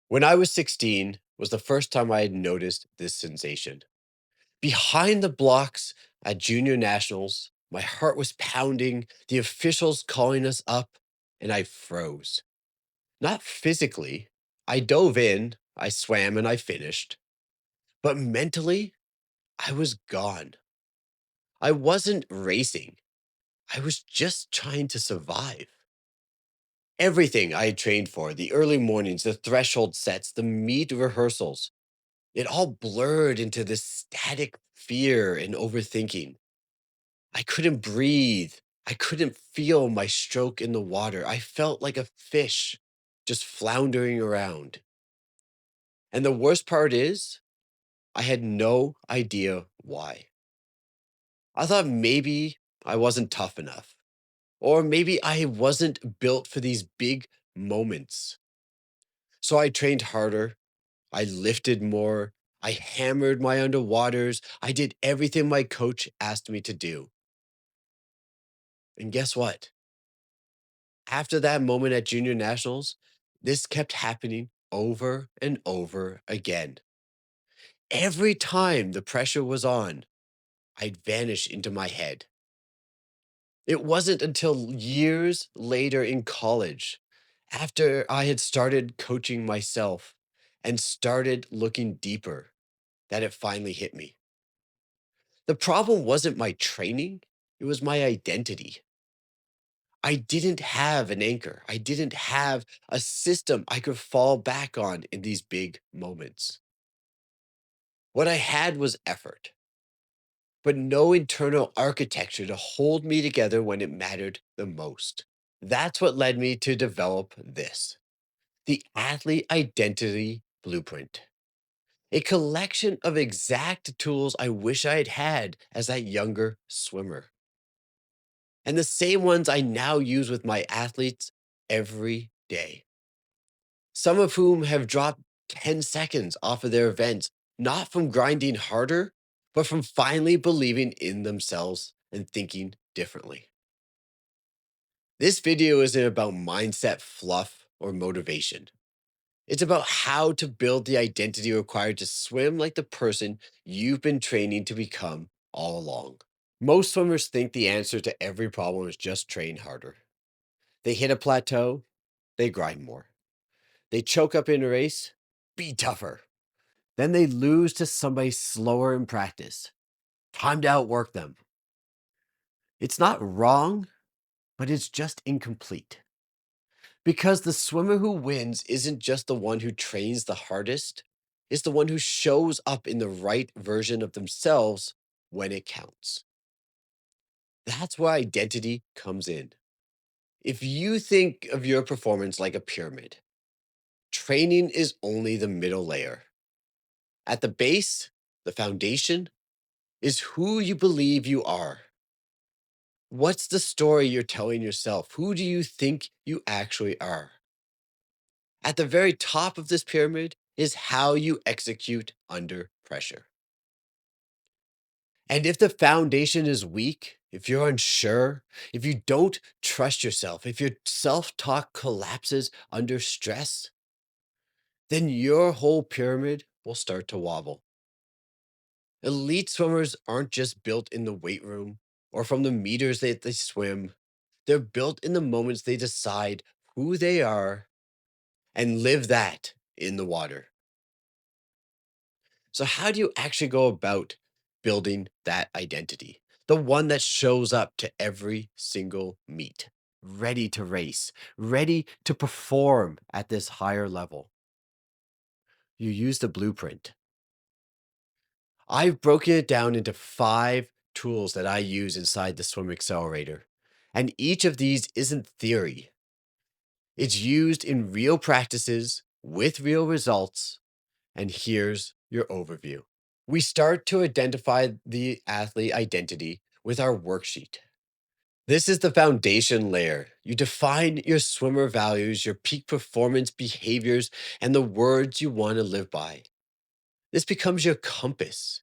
When I was 16 was the first time I had noticed this sensation. Behind the blocks at junior nationals, my heart was pounding, the officials calling us up, and I froze. Not physically. I dove in, I swam, and I finished. But mentally, I was gone. I wasn't racing. I was just trying to survive. Everything I had trained for, the early mornings, the threshold sets, the meet rehearsals, it all blurred into this static fear and overthinking. I couldn't breathe. I couldn't feel my stroke in the water. I felt like a fish just floundering around. And the worst part is, I had no idea why. I thought maybe I wasn't tough enough, or maybe I wasn't built for these big moments. So I trained harder, I lifted more, I hammered my underwaters, I did everything my coach asked me to do. And guess what? After that moment at junior nationals, this kept happening over and over again. Every time the pressure was on, I'd vanish into my head. It wasn't until years later in college, after I had started coaching myself and started looking deeper, that it finally hit me. The problem wasn't my training, it was my identity. I didn't have an anchor. I didn't have a system I could fall back on in these big moments. What I had was effort, but no internal architecture to hold me together when it mattered the most. That's what led me to develop this, the athlete identity blueprint, a collection of exact tools I wish I had had as that younger swimmer, and the same ones I now use with my athletes every day. Some of whom have dropped 10 seconds off of their events, not from grinding harder, but from finally believing in themselves and thinking differently. This video isn't about mindset fluff or motivation. It's about how to build the identity required to swim like the person you've been training to become all along. Most swimmers think the answer to every problem is just train harder. They hit a plateau, they grind more. They choke up in a race, be tougher. Then they lose to somebody slower in practice. Time to outwork them. It's not wrong, but it's just incomplete. Because the swimmer who wins isn't just the one who trains the hardest, it's the one who shows up in the right version of themselves when it counts. That's where identity comes in. If you think of your performance like a pyramid, training is only the middle layer. At the base, the foundation, is who you believe you are. What's the story you're telling yourself? Who do you think you actually are? At the very top of this pyramid is how you execute under pressure. And if the foundation is weak, if you're unsure, if you don't trust yourself, if your self talk collapses under stress, then your whole pyramid will start to wobble. Elite swimmers aren't just built in the weight room or from the meters that they swim. They're built in the moments they decide who they are and live that in the water. So, how do you actually go about building that identity? The one that shows up to every single meet, ready to race, ready to perform at this higher level. You use the blueprint. I've broken it down into 5 tools that I use inside the Swim Accelerator. And each of these isn't theory, it's used in real practices with real results. And here's your overview. We start to identify the athlete identity with our worksheet. This is the foundation layer. You define your swimmer values, your peak performance behaviors, and the words you want to live by. This becomes your compass,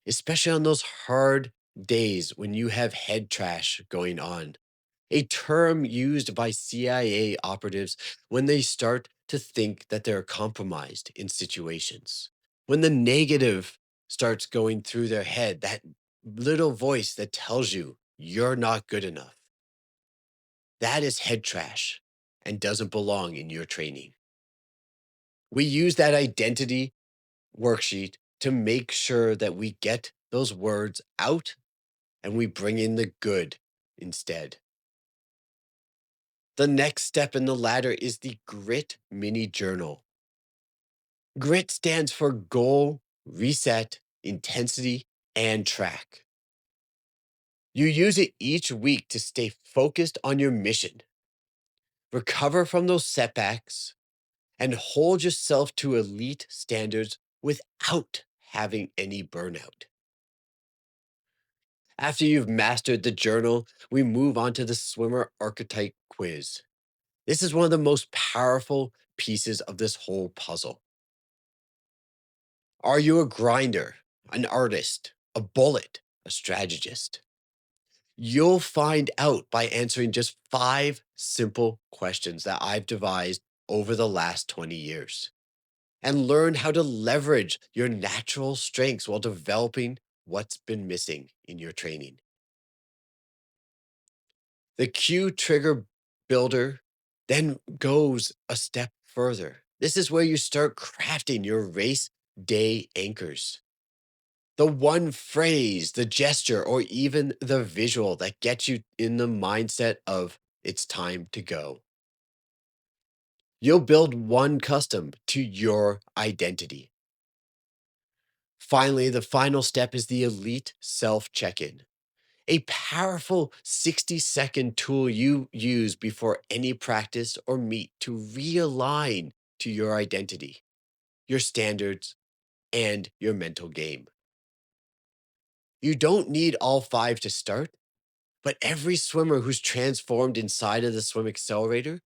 especially on those hard days when you have head trash going on. a term used by CIA operatives when they start to think that they're compromised in situations. When the negative starts going through their head, that little voice that tells you you're not good enough, that is head trash and doesn't belong in your training. We use that identity worksheet to make sure that we get those words out and we bring in the good instead. The next step in the ladder is the GRIT mini journal. GRIT stands for goal, reset, intensity, and track. You use it each week to stay focused on your mission, recover from those setbacks, and hold yourself to elite standards without having any burnout. After you've mastered the journal, we move on to the swimmer archetype quiz. This is one of the most powerful pieces of this whole puzzle. Are you a grinder, an artist, a bullet, a strategist? You'll find out by answering just 5 simple questions that I've devised over the last 20 years and learn how to leverage your natural strengths while developing what's been missing in your training. The cue trigger builder then goes a step further. This is where you start crafting your race day anchors. The one phrase, the gesture, or even the visual that gets you in the mindset of it's time to go. You'll build one custom to your identity. Finally, the final step is the elite self check in, a powerful 60-second tool you use before any practice or meet to realign to your identity, your standards, and your mental game. You don't need all 5 to start, but every swimmer who's transformed inside of the Swim Accelerator,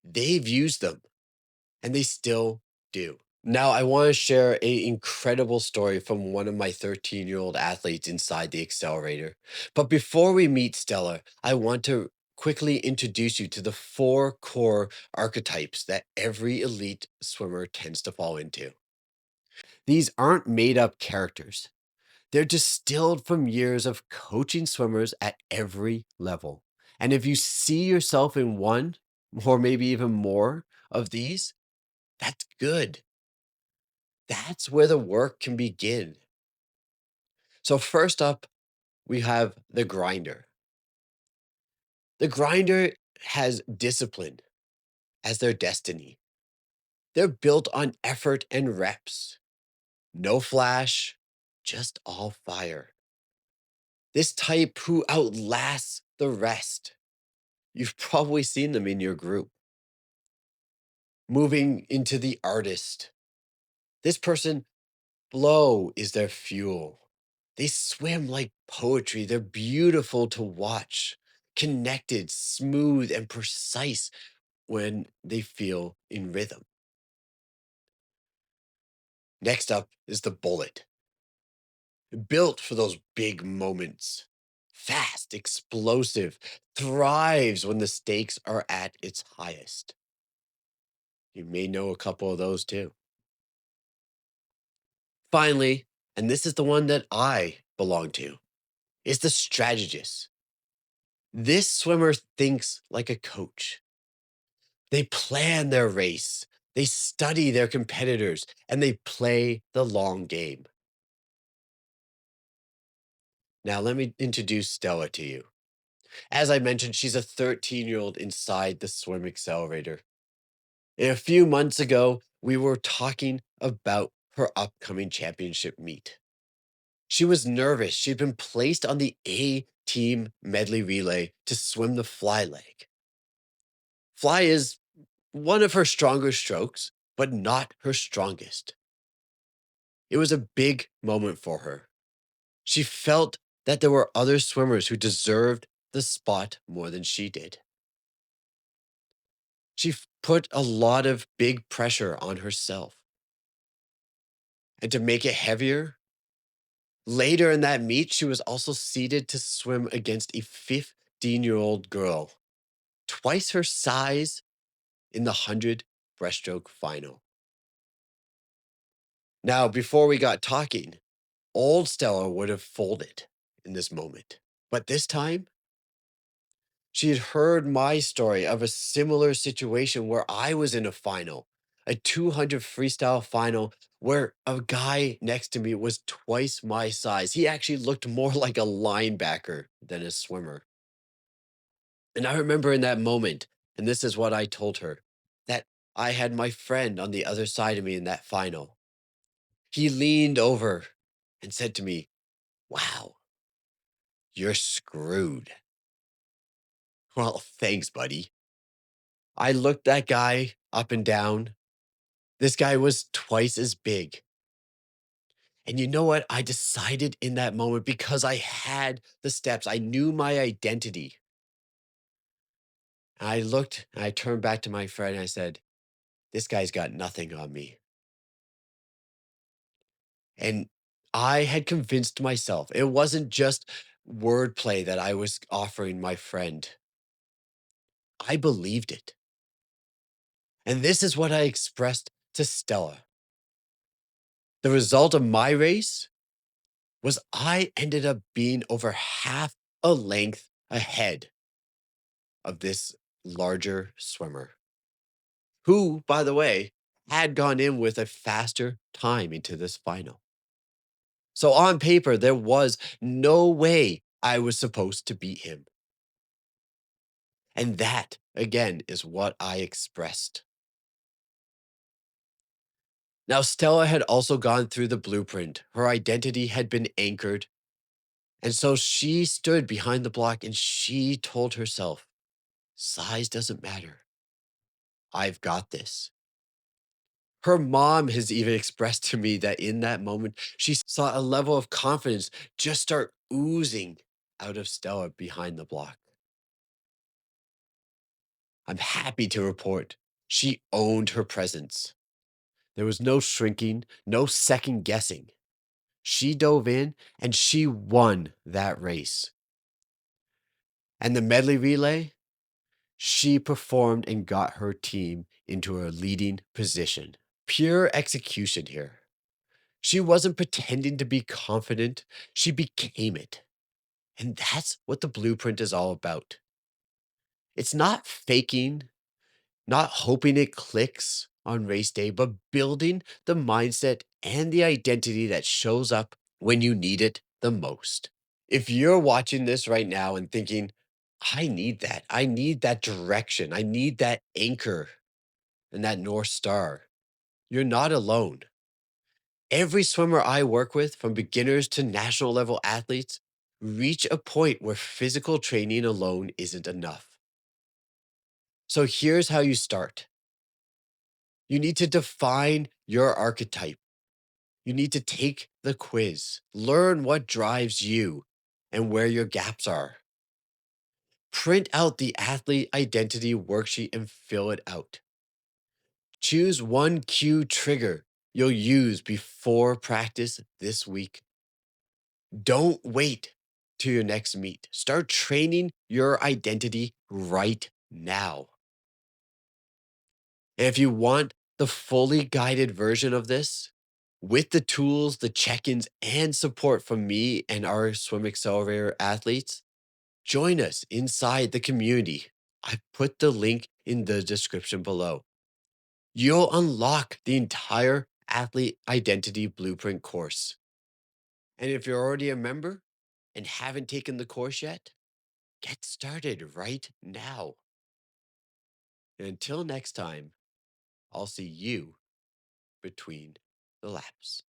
they've used them and they still do. Now, I want to share an incredible story from one of my 13-year-old athletes inside the accelerator. But before we meet Stella, I want to quickly introduce you to the 4 core archetypes that every elite swimmer tends to fall into. These aren't made up characters. They're distilled from years of coaching swimmers at every level. And if you see yourself in one, or maybe even more of these, that's good. That's where the work can begin. So, first up, we have the grinder. The grinder has discipline as their destiny. They're built on effort and reps. No flash, just all fire. This type who outlasts the rest. You've probably seen them in your group. Moving into the artist. This person, flow is their fuel. They swim like poetry. They're beautiful to watch, connected, smooth, and precise when they feel in rhythm. Next up is the bullet, built for those big moments. Fast, explosive, thrives when the stakes are at its highest. You may know a couple of those too. Finally, and this is the one that I belong to, is the strategist. This swimmer thinks like a coach. They plan their race, they study their competitors, and they play the long game. Now, let me introduce Stella to you. As I mentioned, she's a 13-year-old inside the Swim Accelerator. And a few months ago, we were talking about her upcoming championship meet. She was nervous. She'd been placed on the A team medley relay to swim the fly leg. Fly is one of her stronger strokes, but not her strongest. It was a big moment for her. She felt that there were other swimmers who deserved the spot more than she did. She put a lot of big pressure on herself. And to make it heavier, later in that meet, she was also seated to swim against a 15-year-old girl twice her size in the 100 breaststroke final. Now, before we got talking, old Stella would have folded in this moment. But this time, she had heard my story of a similar situation where I was in a final, a 200 freestyle final, where a guy next to me was twice my size. He actually looked more like a linebacker than a swimmer. And I remember in that moment, and this is what I told her, that I had my friend on the other side of me in that final. He leaned over and said to me, "Wow, you're screwed." Well, thanks, buddy. I looked that guy up and down. This guy was twice as big. And you know what? I decided in that moment because I had the steps, I knew my identity. I looked and I turned back to my friend and I said, "This guy's got nothing on me." And I had convinced myself it wasn't just wordplay that I was offering my friend. I believed it. And this is what I expressed to Stella. The result of my race was I ended up being over half a length ahead of this larger swimmer, who, by the way, had gone in with a faster time into this final. So on paper, there was no way I was supposed to beat him. And that, again, is what I expressed. Now, Stella had also gone through the blueprint. Her identity had been anchored. And so she stood behind the block and she told herself, size doesn't matter. I've got this. Her mom has even expressed to me that in that moment, she saw a level of confidence just start oozing out of Stella behind the block. I'm happy to report she owned her presence. There was no shrinking, no second guessing. She dove in and she won that race. And the medley relay, she performed and got her team into a leading position. Pure execution here. She wasn't pretending to be confident, she became it. And that's what the blueprint is all about. It's not faking, not hoping it clicks on race day, but building the mindset and the identity that shows up when you need it the most. If you're watching this right now and thinking, I need that direction, I need that anchor and that North Star, you're not alone. Every swimmer I work with, from beginners to national level athletes, reach a point where physical training alone isn't enough. So here's how you start. You need to define your archetype. You need to take the quiz, learn what drives you and where your gaps are. Print out the athlete identity worksheet and fill it out. Choose one cue trigger you'll use before practice this week. Don't wait to your next meet. Start training your identity right now. And if you want the fully guided version of this, with the tools, the check ins, and support from me and our Swim Accelerator athletes, join us inside the community. I put the link in the description below. You'll unlock the entire athlete identity blueprint course. And if you're already a member and haven't taken the course yet, get started right now. And until next time, I'll see you between the laps.